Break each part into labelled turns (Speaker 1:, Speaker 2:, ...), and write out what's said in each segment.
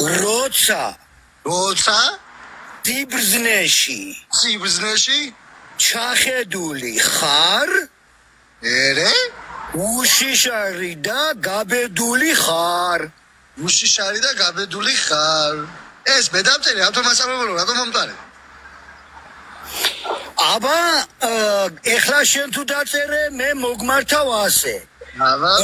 Speaker 1: როცა
Speaker 2: სიბრძნეში ჩახედული ხარ
Speaker 1: ერე
Speaker 2: უშიშარი და გაბედული ხარ
Speaker 1: ეს მედამწერე ავტომასწავლებლო რატომ მომწარე
Speaker 2: აბა ეხლა შენ თუ დაწერე მე მოგმართავ ასე
Speaker 1: აბა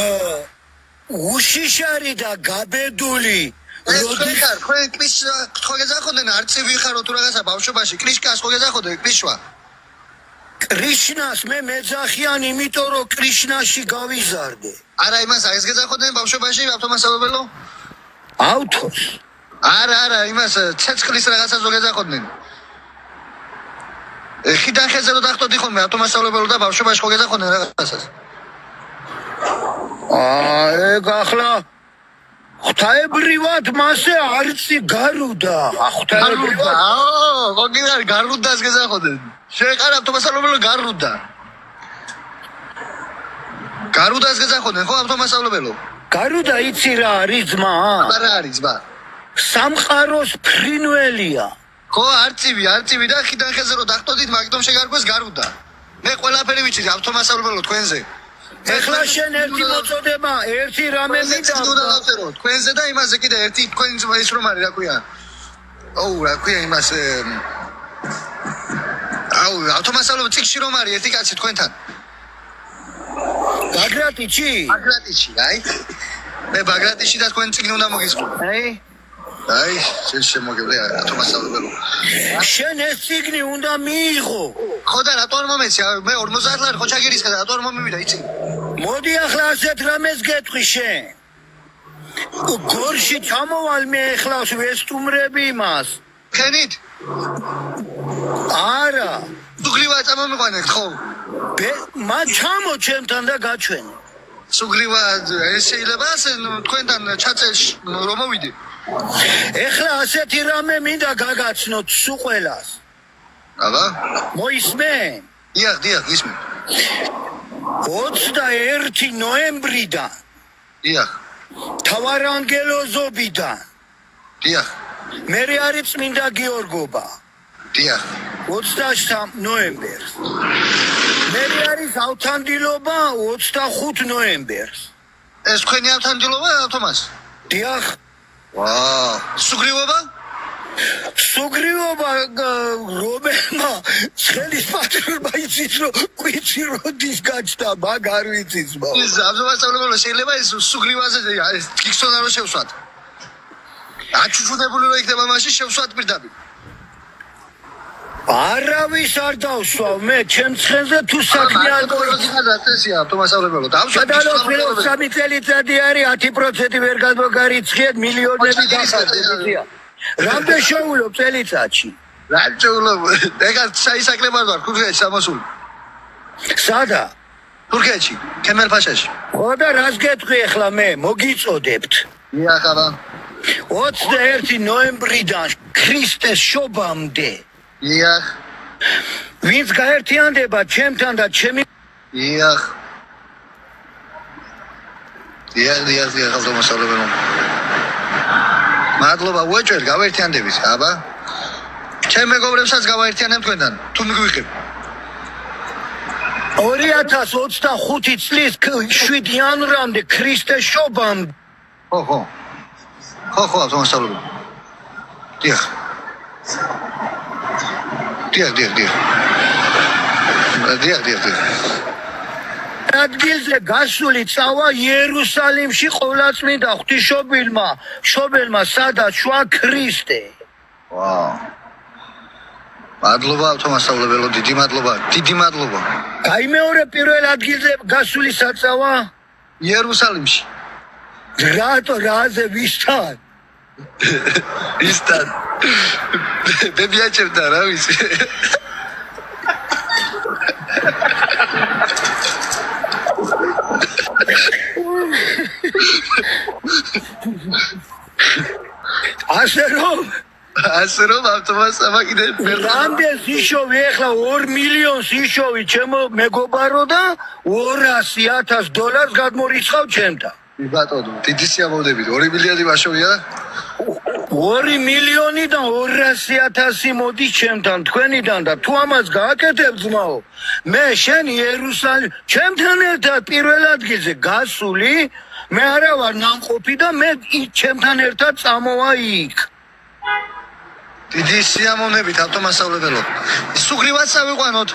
Speaker 2: უშიშარი და გაბედული
Speaker 1: როდის თქვენ კრის ხო გეძახოდნენ არცი ვიხარო თუ რაღაცა ბავშვობაში კრიშკას ხო გეძახოდნენ კრიშვა
Speaker 2: კრიშნას მე მეძახიან იმიტომ რომ კრიშნაში გავიზარდე
Speaker 1: არა იმას ეს გეძახოდნენ ბავშვობაში ავტომასწავლებლო
Speaker 2: ავთოს
Speaker 1: არა იმას ცეცხლის რაღაცას რო გეძახოდნენ ხიდან ხეზე რო დახტოდი ხოლმე ავტომასწავლებლო და ბავშვობაში ხო გეძახოდნენ რაღაცას
Speaker 2: ეგ ახლა ღვთაებრივად მასე არცი გარუდა ღვთაებრივად
Speaker 1: გოგინარ გარუდას გეძახოდნენ შეყარ ავტომასწავლებლო გარუდას გეძახოდნენ ხო ავტომასწავლებლო
Speaker 2: გარუდა იცი რა არის ძმა
Speaker 1: არა არის ძმა
Speaker 2: სამყაროს ფრინველია
Speaker 1: ხო არცივი და ხიდან ხეზე რო დახტოდით მაგდომ შეგარკვეს გარუდა მე ყველაფერი ვიცი ავტომასწავლებლო თქვენზე
Speaker 2: ეხლა შენ ერთი მოწოდება ერთი რამე მინდა
Speaker 1: თქვენზე და იმაზე კიდე ერთი თქვენ ის რომ არის რა ქვია რა ქვია იმას ავტომასწავლებლო ციხში რომ არის ერთი კაცი თქვენთან
Speaker 2: ბაგრატიჩი
Speaker 1: აი მე ბაგრატიში და თქვენ ციგნი უნდა მოგისწრო აი შენ შემოგევლე ავტომასწავლებლო
Speaker 2: შენ ეს ციგნი უნდა მიიღო
Speaker 1: ხო და რატო არ მომეცი მე 50 ლარი ხო ჩაგირისხე და რატო არ მომივიდა იცი
Speaker 2: მოდი ახლა ასეთ რამეს გეტყვი შენ გორში ჩამოვალ მე ახლა ვესტუმრები იმას
Speaker 1: ხენით
Speaker 2: არა
Speaker 1: სუგრივა წამომიყვანეთ ხო
Speaker 2: მან ჩამო ჩემთან და გაჩვენე
Speaker 1: სუგრივა ეს შეიძლება ასე თქვენთან ჩაწელში რომ მოვიდე
Speaker 2: ეხლა ასეთი რამე მინდა გაგაცნოთ სულ ყველას
Speaker 1: აბა
Speaker 2: მოისმენ
Speaker 1: დიახ ისმენ
Speaker 2: 21 ნოემბრიდან
Speaker 1: დიახ
Speaker 2: თავარანგელოზობიდან
Speaker 1: დიახ
Speaker 2: მე არის წმინდა გიორგობა
Speaker 1: დიახ
Speaker 2: 23 ნოემბერს მე არის ავთანდილობა 25 ნოემბერს
Speaker 1: ეს თქვენი ავთანდილობა ავტომას
Speaker 2: დიახ
Speaker 1: სუგრივობა
Speaker 2: რომელმა ხელის პატრონმა იცის რომ კვიცი როდის გაჩნდა მაგ არ ვიცის
Speaker 1: ეს ავტომასწავლებლო შეიძლება ეს სუგრივაზე ეს ტიქსონა რო შევსვათ აჩუჩუნებული რო იქნება მაშინ შევსვათ პირდაპირ
Speaker 2: არავის არ დავსვავ მე ჩემ ცხენზე თუ საქმე არ
Speaker 1: გოიწია ავტომასწავლებლო
Speaker 2: დავსვათ 3 წელიწადი არის 10% ვერ გადმოგარიცხიეთ მილიონები გახარდა რამდენ შეულობ წელიწადში
Speaker 1: რა შეულობ ეგა საისაკლება ვარ თურქეთში სამოსული
Speaker 2: სადა
Speaker 1: თურქეთში ქემელფაშაში
Speaker 2: ხო და რას გეტყვი ახლა მე მოგიწოდებთ
Speaker 1: დიახ აბა
Speaker 2: 21 ნოემბრიდან ქრისტეს შობამდე
Speaker 1: დიახ
Speaker 2: ვინც გაერთიანდება ჩემთან და ჩემი
Speaker 1: დიახ ავტომასწავლებლო მადლობა უეჭველ გავერთიანდებით აბა ჩემ მეგობრებსაც გავაერთიანებ თქვენთან თუ მიგვიღებ
Speaker 2: 2025 წლის 7 იანვრამდე ქრისტეს შობამდე
Speaker 1: ხო ავტომასწავლებლო დიახ ადგილზე
Speaker 2: გასული წავა იერუსალიმში ყოვლადწმინდა ღვთისმშობელმა სადაც შვა ქრისტე
Speaker 1: მადლობა ავტომასწავლებლო დიდი მადლობა
Speaker 2: გაიმეორე პირველ ადგილზე გასული საწავა
Speaker 1: იერუსალიმში
Speaker 2: რატო რაზე ვისთან
Speaker 1: ბებიაჭებდა რა ვიცი ასე რომ ავტომასწავლებლო კიდე
Speaker 2: რამდენ იშოვი ახლა 2 მილიონს იშოვი ჩემო მეგობარო და $200,000 გადმორიცხავ ჩემთან
Speaker 1: ბატონო, დიდი სიამოვნებით 2 მილიარდი ვაშოვია.
Speaker 2: 2 მილიონი და 200,000 მოდის ჩემთან თქვენიდან და თუ ამას გააკეთებ ძმაო მე შენ იერუსალიმ ჩემთან ერთად პირველ ადგილზე გასული მე არა ვარ ნამყოფი და მე ჩემთან ერთად წამოვა იქ
Speaker 1: დიდი სიამოვნებით ავტომასწავლებელო. სუგრივად წავიყვანოთ.